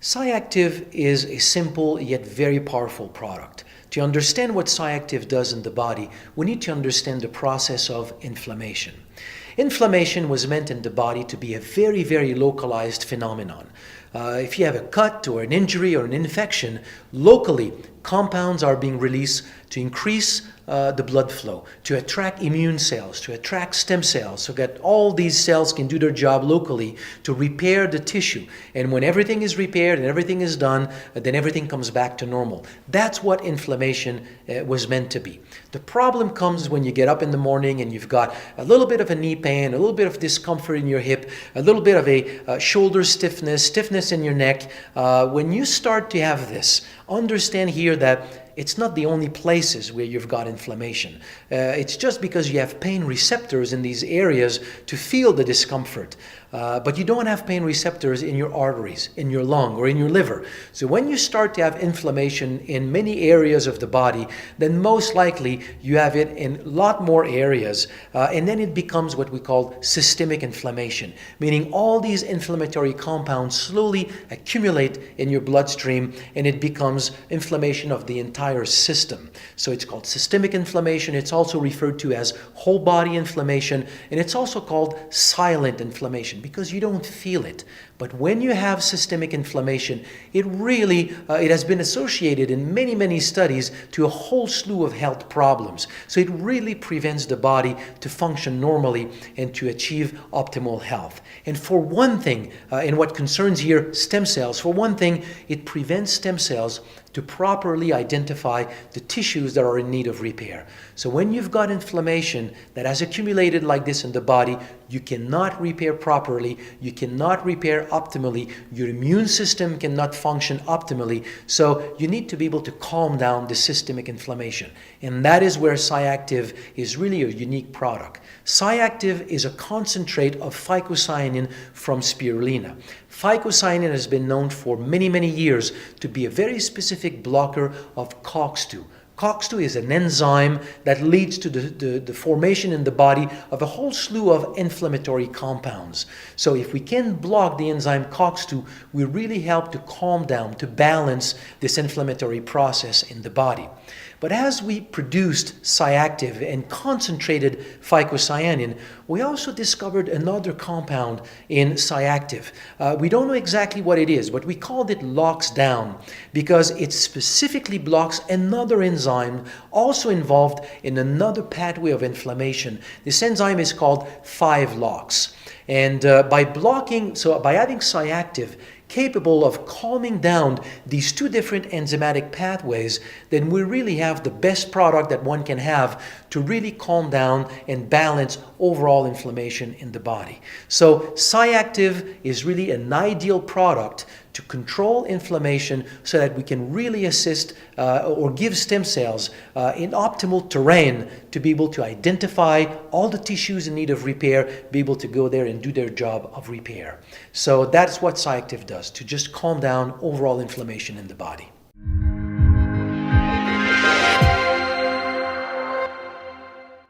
Cyactiv is a simple yet very powerful product. To understand what Cyactiv does in the body, we need to understand the process of inflammation. Inflammation was meant in the body to be a very, very localized phenomenon. If you have a cut or an injury or an infection, locally compounds are being released to increase the blood flow, to attract immune cells, to attract stem cells, so that all these cells can do their job locally to repair the tissue. And when everything is repaired and everything is done, then everything comes back to normal. That's what inflammation was meant to be. The problem comes when you get up in the morning and you've got a little bit of a knee pain, a little bit of discomfort in your hip, a little bit of a shoulder stiffness in your neck. When you start to have this, understand here that it's not the only places where you've got inflammation. It's just because you have pain receptors in these areas to feel the discomfort. But you don't have pain receptors in your arteries, in your lung, or in your liver. So when you start to have inflammation in many areas of the body, then most likely you have it in a lot more areas. And then it becomes what we call systemic inflammation, meaning all these inflammatory compounds slowly accumulate in your bloodstream, and it becomes inflammation of the entire system. So it's called systemic inflammation. It's also referred to as whole body inflammation, and it's also called silent inflammation because you don't feel it. But when you have systemic inflammation, it has been associated in many, many studies to a whole slew of health problems. So it really prevents the body to function normally and to achieve optimal health. And for one thing, in what concerns here stem cells, for one thing, it prevents stem cells to properly identify the tissues that are in need of repair. So when you've got inflammation that has accumulated like this in the body, you cannot repair properly, you cannot repair optimally, your immune system cannot function optimally, so you need to be able to calm down the systemic inflammation. And that is where Cyactiv is really a unique product. Cyactiv is a concentrate of phycocyanin from spirulina. Phycocyanin has been known for many, many years to be a very specific blocker of COX-2. COX-2 is an enzyme that leads to the formation in the body of a whole slew of inflammatory compounds. So if we can block the enzyme COX-2, we really help to calm down, to balance this inflammatory process in the body. But as we produced Cyactiv and concentrated phycocyanin, we also discovered another compound in Cyactiv. We don't know exactly what it is, but we called it LOX down because it specifically blocks another enzyme also involved in another pathway of inflammation. This enzyme is called 5-LOX. And by having Cyactiv capable of calming down these two different enzymatic pathways, then we really have the best product that one can have to really calm down and balance overall inflammation in the body. So Cyactiv is really an ideal product to control inflammation so that we can really assist or give stem cells in optimal terrain to be able to identify all the tissues in need of repair, be able to go there and do their job of repair. So that's what Cyactiv does, to just calm down overall inflammation in the body.